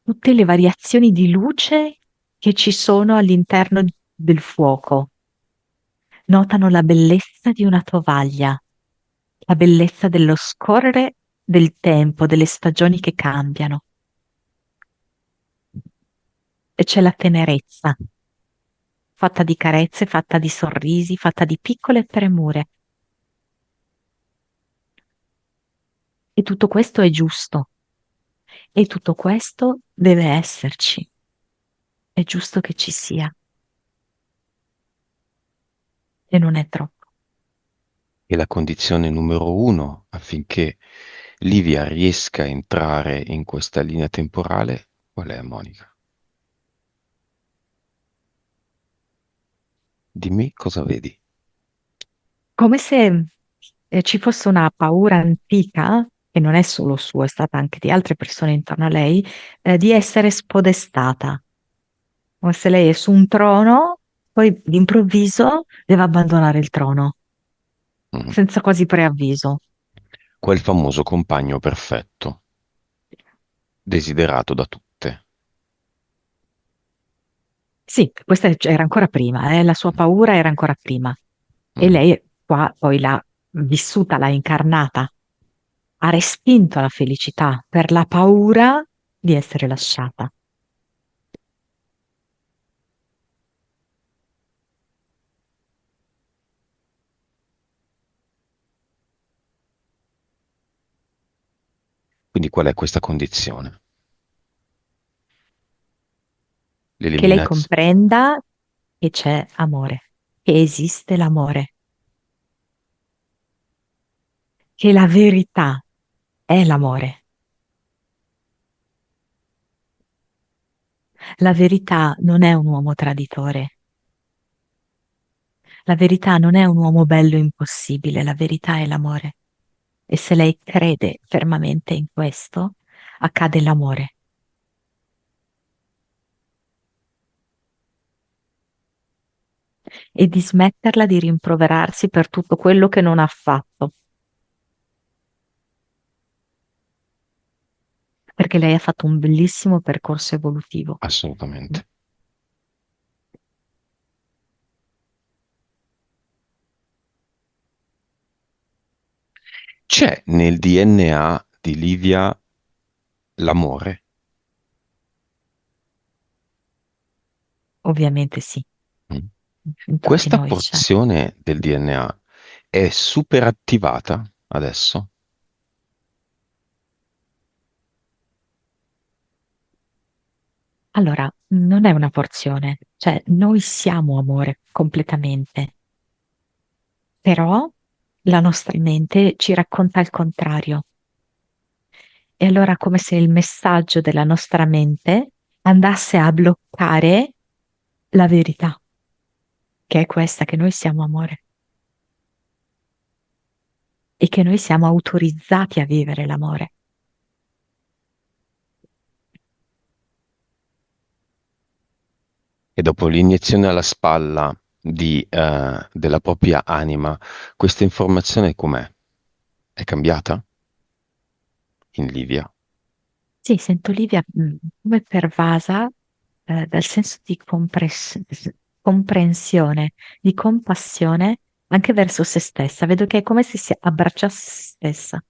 tutte le variazioni di luce che ci sono all'interno del fuoco. Notano la bellezza di una tovaglia, la bellezza dello scorrere del tempo, delle stagioni che cambiano. E c'è la tenerezza, fatta di carezze, fatta di sorrisi, fatta di piccole premure. E tutto questo è giusto. E tutto questo deve esserci. È giusto che ci sia. E non è troppo. E la condizione numero uno affinché Livia riesca a entrare in questa linea temporale, qual è, Monica? Dimmi cosa vedi. Come se ci fosse una paura antica, che non è solo sua, è stata anche di altre persone intorno a lei, di essere spodestata. Come se lei è su un trono, poi d'improvviso deve abbandonare il trono, Mm. senza quasi preavviso. Quel famoso compagno perfetto, desiderato da tutte. Sì, questa era ancora prima, la sua paura era ancora prima. E Mm. lei qua poi l'ha vissuta, l'ha incarnata, ha respinto la felicità per la paura di essere lasciata. Quindi qual è questa condizione? Che lei L'eliminazione. comprenda che c'è amore, che esiste l'amore, che la verità è l'amore. La verità non è un uomo traditore, la verità non è un uomo bello impossibile, la verità è l'amore. E se lei crede fermamente in questo, accade l'amore. E di smetterla di rimproverarsi per tutto quello che non ha fatto, perché lei ha fatto un bellissimo percorso evolutivo. Assolutamente. C'è nel DNA di Livia l'amore? Ovviamente sì, Mm. in tutti Questa noi c'è. porzione del DNA è super attivata adesso? Allora, non è una porzione, cioè noi siamo amore completamente, però la nostra mente ci racconta il contrario. E allora come se il messaggio della nostra mente andasse a bloccare la verità, che è questa, che noi siamo amore e che noi siamo autorizzati a vivere l'amore. E dopo l'iniezione alla spalla della propria anima, questa informazione com'è? È cambiata in Livia? Sì, sento Livia come pervasa dal senso di comprensione, di compassione anche verso se stessa. Vedo che è come se si abbracciasse se stessa.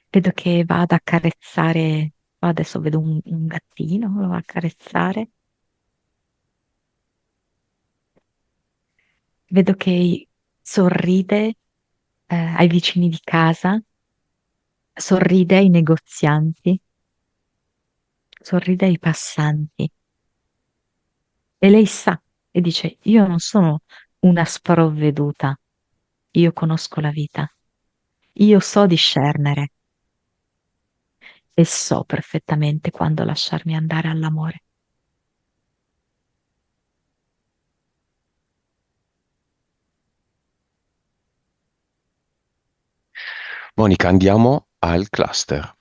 Vedo che va ad accarezzare, adesso vedo un gattino, lo va a accarezzare. Vedo che sorride ai vicini di casa, sorride ai negozianti, sorride ai passanti e lei sa e dice: Io non sono una sprovveduta, io conosco la vita, io so discernere e so perfettamente quando lasciarmi andare all'amore. Monica, andiamo al cluster.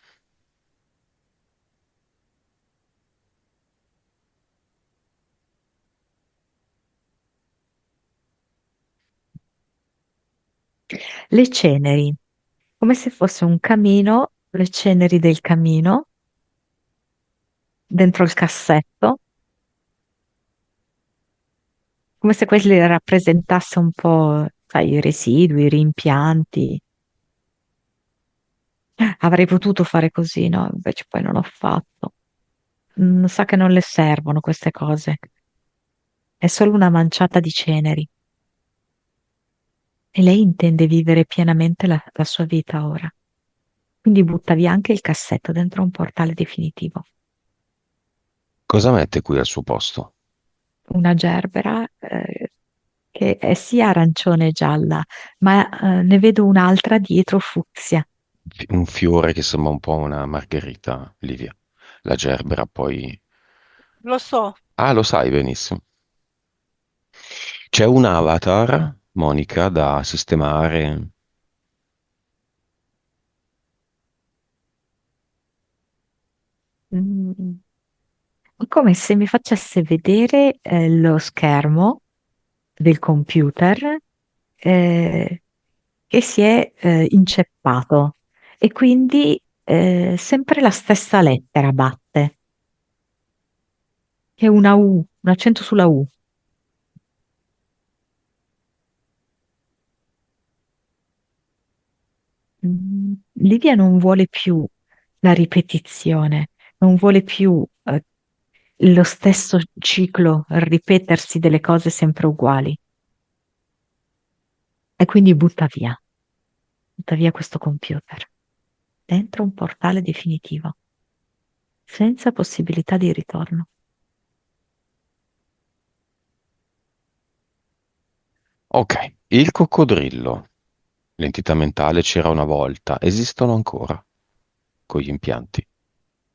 Le ceneri, come se fosse un camino, le ceneri del camino dentro il cassetto, come se quelli rappresentasse un po', sai, i residui, i rimpianti. Avrei potuto fare così, no? Invece poi non ho fatto. Sa che non le servono queste cose. È solo una manciata di ceneri. E lei intende vivere pienamente la sua vita ora. Quindi butta via anche il cassetto dentro un portale definitivo. Cosa mette qui al suo posto? Una gerbera che è sia arancione e gialla, ma ne vedo un'altra dietro fucsia. Un fiore che sembra un po' una margherita, Livia. La gerbera poi... Lo so, Ah, lo sai benissimo. C'è un avatar, Monica, da sistemare. Mm, È come se mi facesse vedere lo schermo del computer che si è inceppato e quindi sempre la stessa lettera batte, che è una U, un accento sulla U. Livia non vuole più la ripetizione, non vuole più lo stesso ciclo, il ripetersi delle cose sempre uguali e quindi butta via questo computer dentro un portale definitivo, senza possibilità di ritorno. Ok, il coccodrillo. L'entità mentale c'era una volta, esistono ancora, con gli impianti.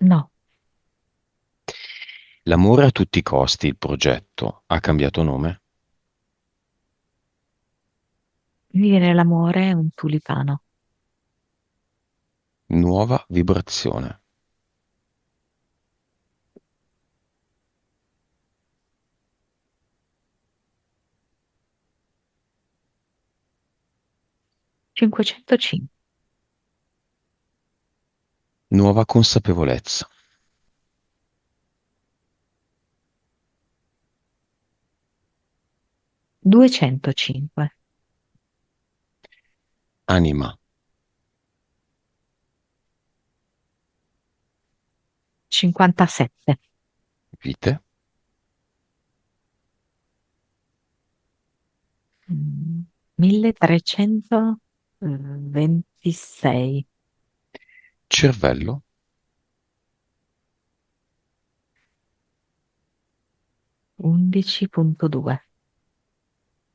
No, L'amore a tutti i costi, il progetto, ha cambiato nome? mi viene l'amore un tulipano. Nuova vibrazione. 505, Nuova consapevolezza. 205, Anima. 57, Vite. 1326, Cervello. 11.2.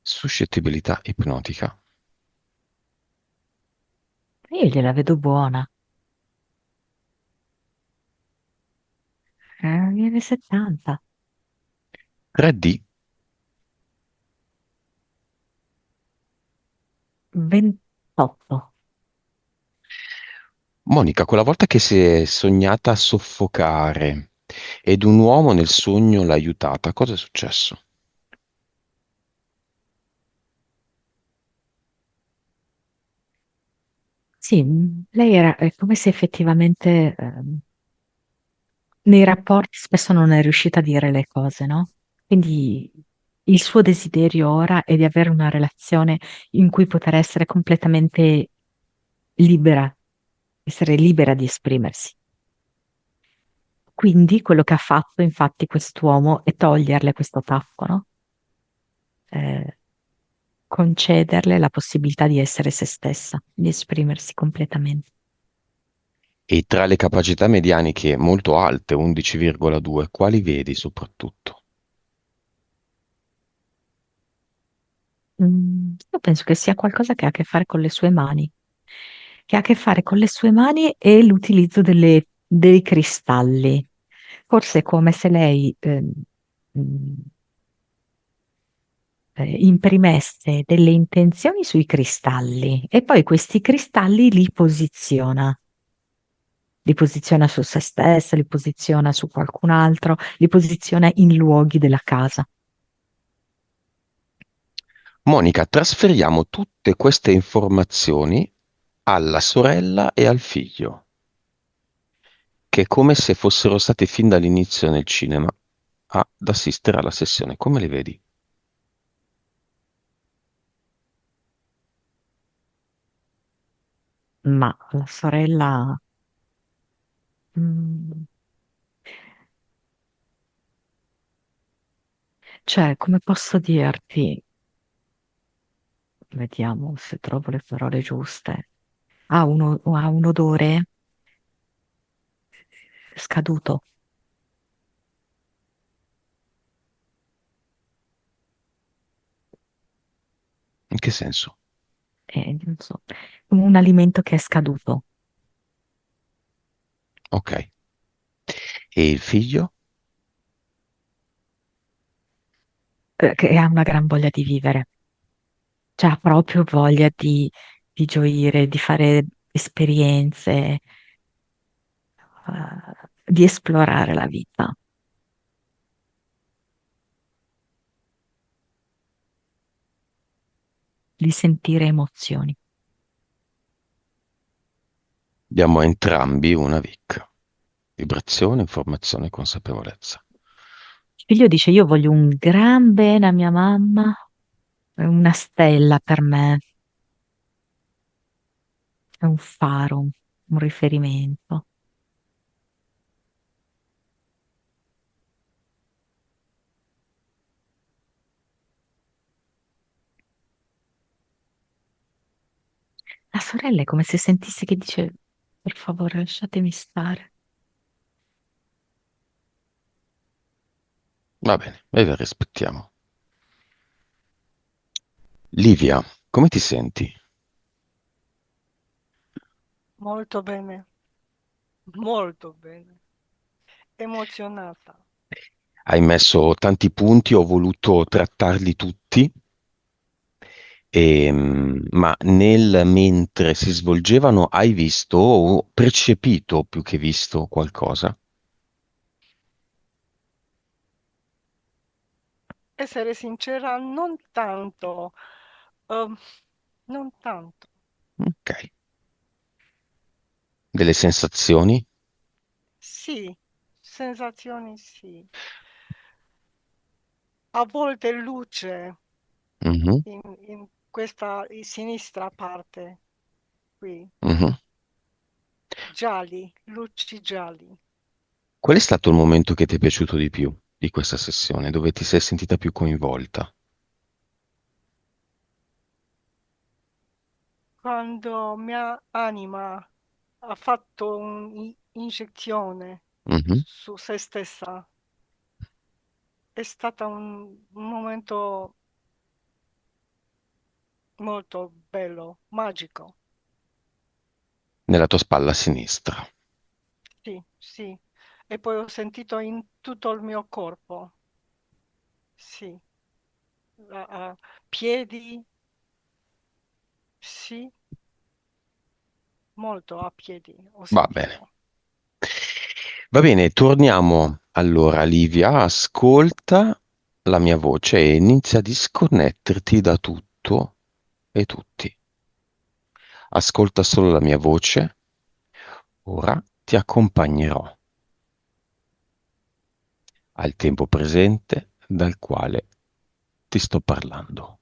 Suscettibilità ipnotica. Io gliela vedo buona. Viene 70, 3D. 28. Monica, quella volta che si è sognata a soffocare ed un uomo nel sogno l'ha aiutata, cosa è successo? Sì, lei era è come se effettivamente nei rapporti spesso non è riuscita a dire le cose, no? Quindi il suo desiderio ora è di avere una relazione in cui poter essere completamente libera, essere libera di esprimersi. Quindi quello che ha fatto, infatti, quest'uomo è toglierle questo tappo, no? Eh, concederle la possibilità di essere se stessa, di esprimersi completamente. E tra le capacità medianiche molto alte, 11,2, quali vedi soprattutto? Io penso che sia qualcosa che ha a che fare con le sue mani, che ha a che fare con le sue mani e l'utilizzo dei cristalli. Forse è come se lei mm, imprimesse delle intenzioni sui cristalli e poi questi cristalli li posiziona su se stessa, li posiziona su qualcun altro, li posiziona in luoghi della casa. Monica, trasferiamo tutte queste informazioni alla sorella e al figlio, che è come se fossero stati fin dall'inizio nel cinema ad assistere alla sessione. Come li vedi? Ma la sorella, mm, cioè, come posso dirti? Vediamo se trovo le parole giuste. Ha un odore scaduto, In che senso? non so, come un alimento che è scaduto, Ok. E il figlio? che ha una gran voglia di vivere, cioè ha proprio voglia di gioire, di fare esperienze, di esplorare la vita, di sentire emozioni. Diamo a entrambi una VIC. Vibrazione, informazione, consapevolezza. Il figlio dice: Io voglio un gran bene a mia mamma, è una stella per me, è un faro, un riferimento. La sorella è come se sentisse che dice: Per favore, lasciatemi stare. Va bene, e la rispettiamo. Livia, come ti senti? Molto bene, molto bene. Emozionata. Hai messo tanti punti, ho voluto trattarli tutti, ma nel mentre si svolgevano hai visto o percepito più che visto qualcosa? Essere sincera, non tanto, ehm, non tanto. Ok. Delle sensazioni? Sì, sensazioni sì. A volte luce Mhm, in questa in sinistra parte qui, mhm. gialli, luci gialli. Qual è stato il momento che ti è piaciuto di più di questa sessione, dove ti sei sentita più coinvolta? Quando mia anima ha fatto un'iniezione Mhm. su se stessa, è stato un momento molto bello, magico. Nella tua spalla sinistra. Sì, sì. E poi ho sentito in tutto il mio corpo, sì, piedi, sì, molto a piedi ho Va bene. sentito. Va bene, torniamo allora, Livia, ascolta la mia voce e inizia a disconnetterti da tutto e tutti. Ascolta solo la mia voce, ora ti accompagnerò al tempo presente dal quale ti sto parlando.